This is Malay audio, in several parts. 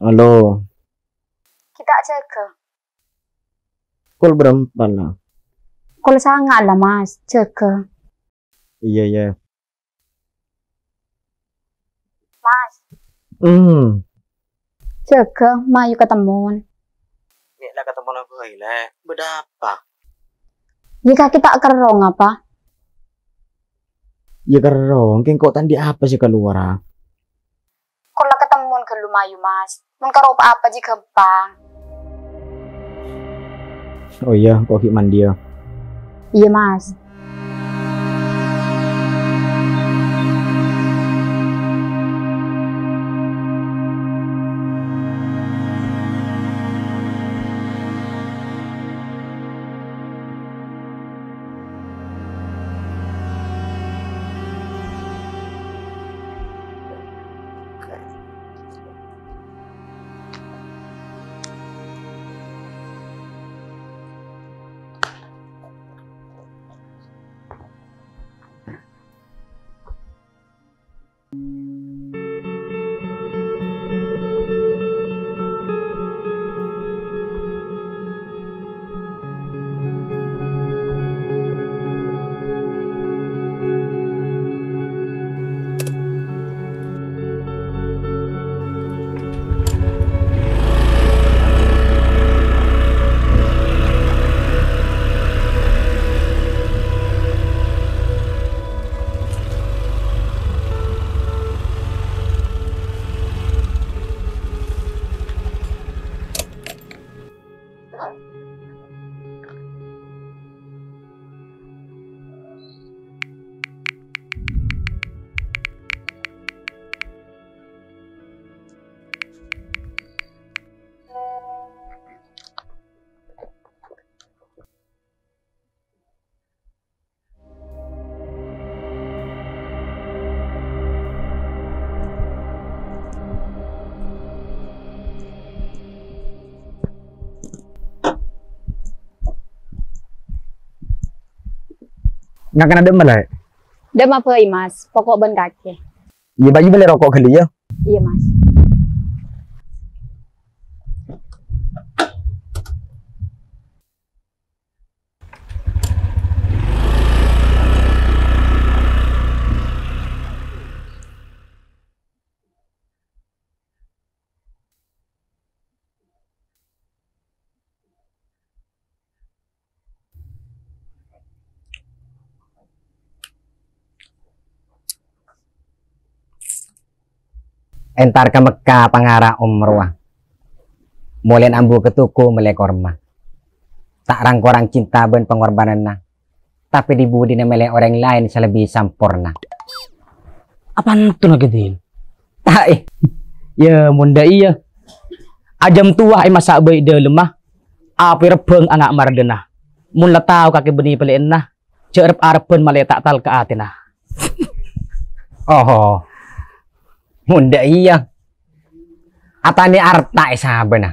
Halo, Kita jaga. pukul berapa lah? Kalau sangat lah mas, jaga. Iya, iya. Mas, Hmm. jaga, mayu ketemu. Nek lah ketemu aku lek. Berapa? Jika kita kerong apa? Ya karo, mungkin kok tadi apa sih keluar ah? Kalau ketemu ke lumayu mas. Mun karo apa jika gampang. Oh iya, kok mandi ya. Iya mas. Nggak kena demam lah. Dem apa mas? Pokok ban kaki. Iya baju beli rokok kali ya. Iya mas. Entar ke Mekah pangara umroh. Mulian ambu ke tuku mulai korma. Tak rangkorang cinta ben pengorbanan na. Tapi dibudi na melek orang lain selebih sampurna. Apaan tuh nagetin? Tai. Ya munda iya. Ajam tua masa baik de lemah. Api rebeng anak mardena. Mun la tau kaki beni pelin nah. Cerep arpen malay tak tal ke atina. Oh. Munda iya. Atani arta isaban na.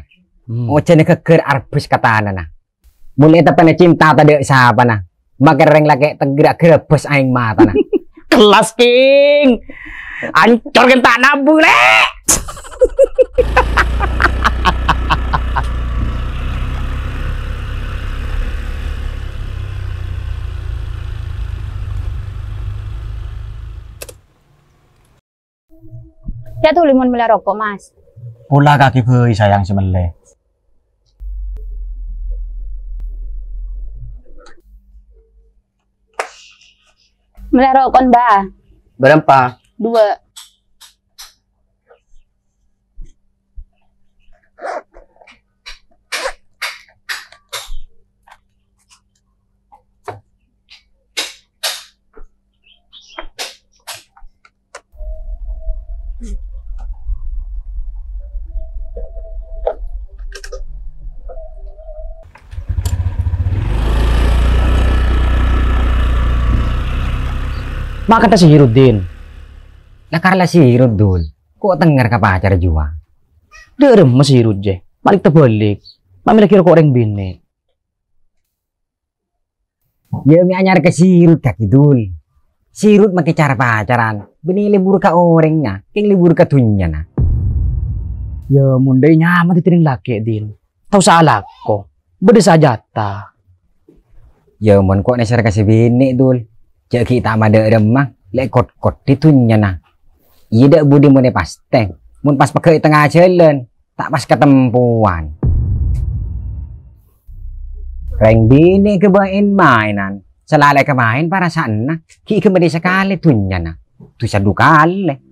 O cene keker arbus katana na. Mulai tapana cinta tadi isaban na. Magereng lagi tegrak gerebes aing mata na. Kelas king. Ancor kan tak nabung le. Ya tuh limon mulai rokok mas. Pula kaki beuy sayang semele. Mulai rokok mbak. Berapa? 2. Maka ta si Hirudin. Lakarla si Rudul. Kok tengar ka pacar jua? Derem masih Hirud je. Balik terbalik. Mamila kira ko orang bini. Ya mi anyar ke sirut kaki dul. Sirut make cara pacaran. Beni libur ka orangnya, king libur ka tunya na. Ya mundai nyaman titiring laki din. Tahu salah ko. Beda saja ta. Ya mon kok neser kasih bini dul. Cek kita mada remah. Lek kot ditunya nah. Iya dak budi mune pasteng. Mun pas pakai tengah jalan. Tak pas ketempuan. Reng bini kebain mainan. Selalai kemain para sana. Ki kemedi sekali tunya nah. Tu sadu kali.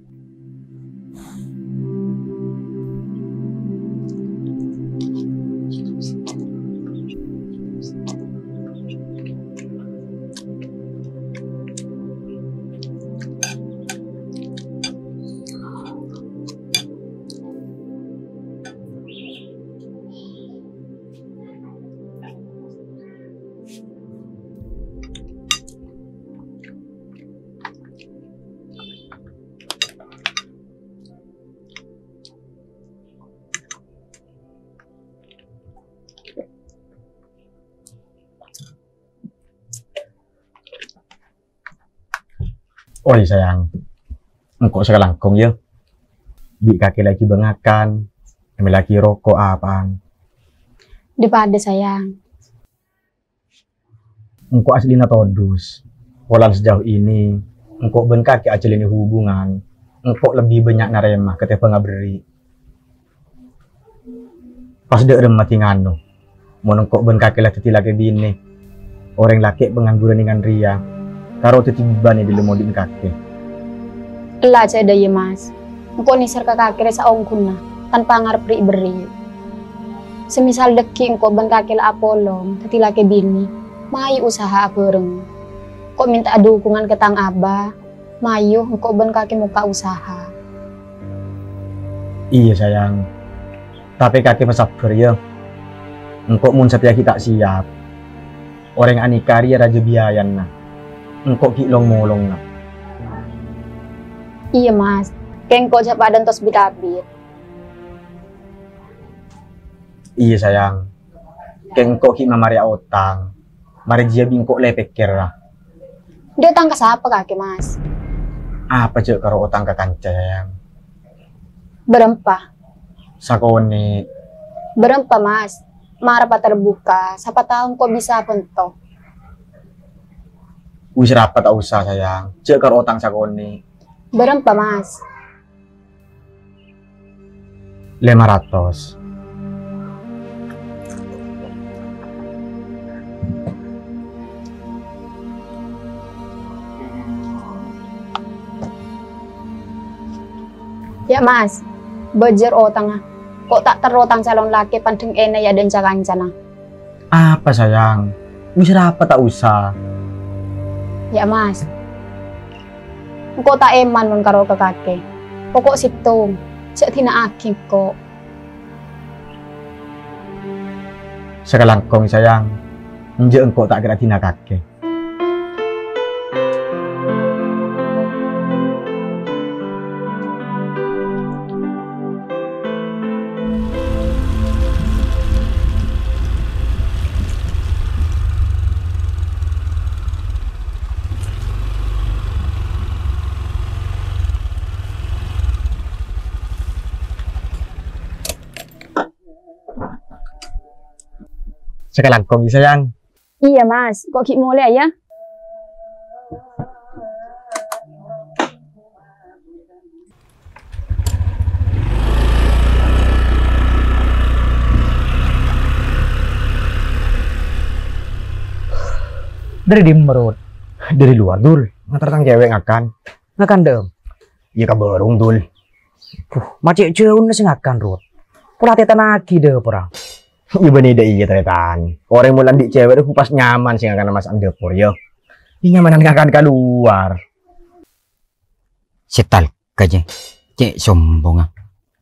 Oi sayang, engkau sekarang kong ya. Di kaki lagi bengakan, ambil lagi rokok apaan. Daripada sayang. Engkau aslinya todus. Walau sejauh ini, engkau ben kaki aja ini hubungan. Engkau lebih banyak narema ketika ngaberi. Pas dek mati ngano, mau engkau ben kaki lagi bini. Orang laki pengangguran dengan ria. Karo tiba nih di lemodin kaki. Lah ada ya mas. Engkau nisar ke kaki sa ongkuna tanpa ngarep beri. Semisal deki engkau ban kaki la apolong, tati laki bini, mai usaha bareng. Kok minta dukungan ke tang aba, mayu engkau ban kaki muka usaha. Iya sayang. Tapi kaki pesabar ya. Engkau mun setia kita siap. Orang anikari raja biayan nah. Engkau kilong molong nah. Iya mas, kengko japadan tos bidabit. Iya sayang. Kengko ki mamari otang. Mari dia bingkok lepek kira. Dia utang ke siapa kaki mas? Apa cek karo otang ke kanca sayang? Berempa. Sakone. Berempa mas. Mara pa terbuka. Siapa tahu kok bisa pentok. Wis rapat tak usah sayang. Cek karo otang sakone. Berempa mas. 500. Ya mas, bejer otang ah. Kok tak terotang calon laki pandeng ene ya dan cakancana. Apa sayang? Wis rapat tak usah. Ya mas. Kok tak eman mun karo ke kakek. Pokok situng, cek tina aking kok. Sekarang kong sayang. Nje engkau tak kira tina kakek. Sekarang kong sayang. Iya mas, kok ki mulai ya? Dari di merut. Dari luar dul. Ngantar tang cewek ngakan. Ngakan dem. Iya kabarung dul. Macet jauh nasi ngakan rut. Pula teta naki deh perang. Iya bener iya teretan. Orang mulan di cewek itu pas nyaman sih ngakan mas andepur yo. Ini nyamanan ngakan keluar. Setal kaje. Cek sombong ah.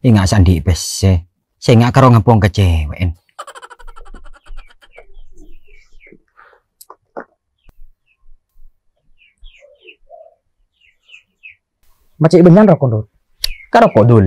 Ingat sandi pese. Saya nggak karo ngapuang ke cewek. Macet benyang rokok rut. Karo kok dul.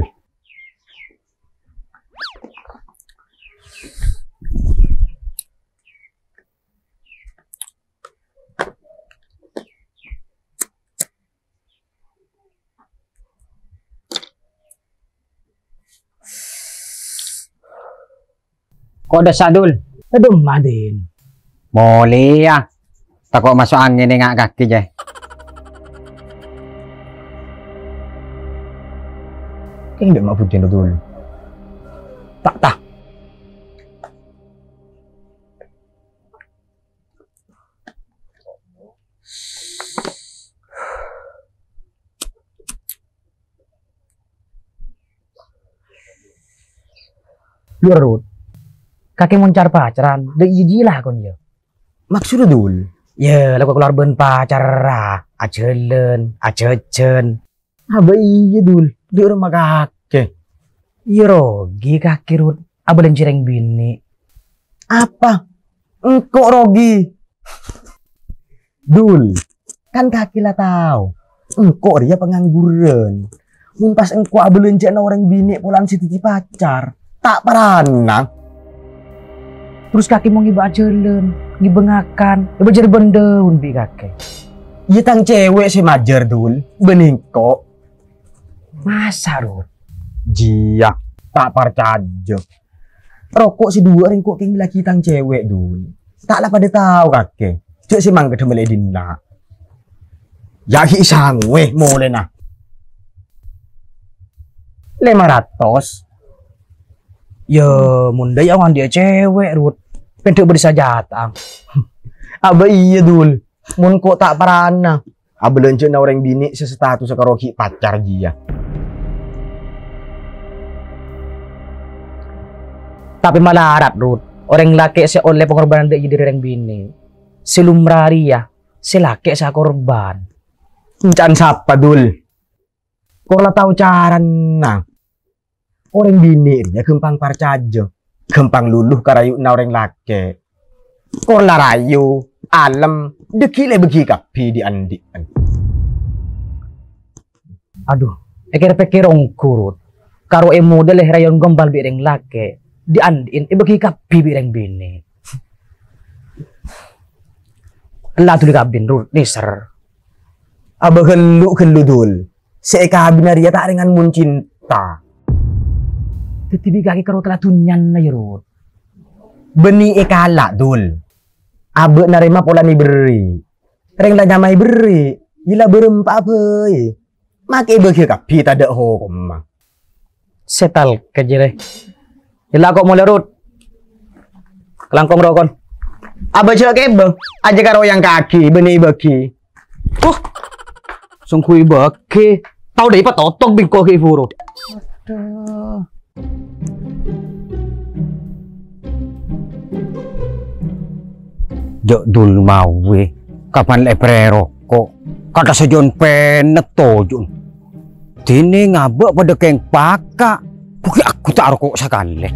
Kok ada sadul? Aduh, Madin. Boleh ya. Takut masuk angin ni ngak kaki je. Kayaknya tidak mau putin dulu. Tak tak. Luar Rut. Kakek mau cari pacaran. Udah ijilah kon ya. Maksudnya dulu. Ya, lagu keluar ben pacar lah. Acelen, acecen. Apa iya dulu? Dia orang makake. Iya rogi kaki Rut. Abang cireng bini. Apa? Engkau Rogi. Dul, kan kaki lah tahu. Engkau dia pengangguran. Muntas engkau abelenjak orang bini pulang si titi pacar. Tak pernah. Terus kaki mau ngiba acelen, ngibengakan. Iba jadi bendaun bi kakek. Iya tang cewek si majer dul. Bening kok. Masa Rut? Jia, tak percaya. Rokok si dua orang kok tinggal lagi tang cewek dul. Taklah pada tahu kakek. Cek si mangga demele dina. Yaki isang weh mulai nah. 500. Ya, munda yang dia cewek Rut. Pendek bersajatang. Aba iya dul. Mun kok tak parana. Aba lencet na orang bini sestatus sakaroki pacar dia. Tapi malah harap Rut. Orang laki si oleh pengorbanan dia jadi orang bini. Selumrari ya. Si laki si korban. Encan siapa dul. Kok lah tahu cara na. Orang bini dia gempang parcajo. Gempang luluh karayu na orang laki. Kok lah rayu. Alam. Dekile begi kapi di andi. Aduh. Ekir-pekir ongku Rut. Karo model rayon gombal bi orang laki. Di andiin bagi kapi bi orang bini. Lah tuh dikabin Rut. Niser. Aba kelu dul. Seeka binaria tak ringan mun cinta. Tetibi kaki karo kelatunyan na Rut. Beni ekala dul. Abe narima pola ni beri. Reng lah nyamai beri. Gila berempat apa ye. Makai bagi kapi tak ada hukum. Setal kejere. Gila kok mulai Rut. Kelangkong rokon. Abe cek kebe. Aja karo yang kaki beni bagi. Sungkui baki. Tau deh pa totok bingko ke Rut. Jok dul mawe. Kapan lepre rokok. Kata sejon penet tojun. Dini ngabak pada keng paka. Buki aku tak rokok sekali.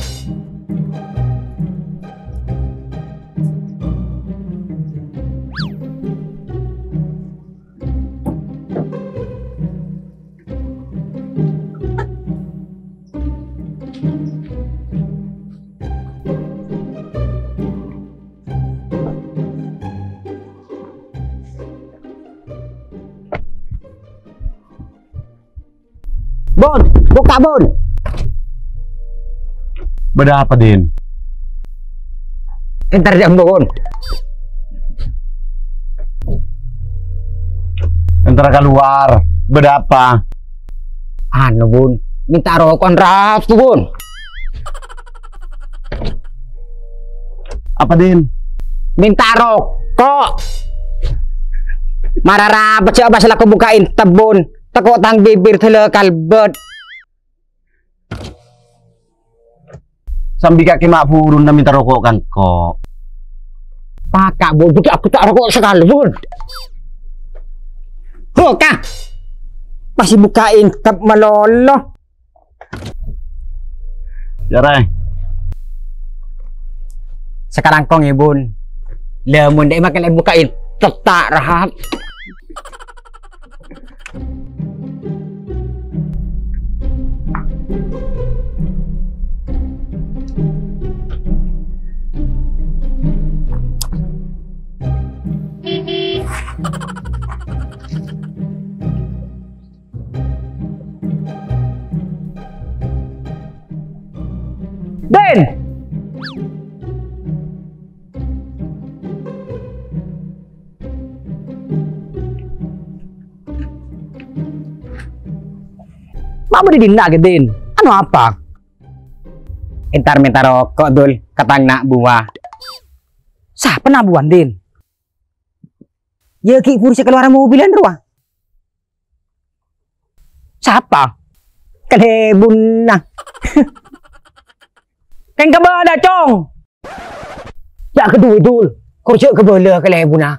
Bon, buka Bon. Beda apa Din? Entar jam Bon. Entar keluar. Beda apa? Anu Bun, minta rokok rap tuh Bun. Apa Din? Minta rokok. Marara baca bahasa aku bukain tebun. Teko tang bibir tele kalbet. Sambil kaki mak burun na minta rokok kan kok. Pakak Bun, buki aku tak rokok sekali Bun. Kah? Masih bukain tep meloloh. Ya Ray. Sekarang kong ya Bun. Lemun dek makin bukain tetak rahap. Den! Mama di dina gedin. Anu apa? Entar minta rokok dul, katang nak buah. Siapa nabuan din? Ya ki kursi keluar mobilan ruah. Siapa? Kalebun nah. Keng kabada cong. Ya kedua dul. Kursi kebela kalebun nah.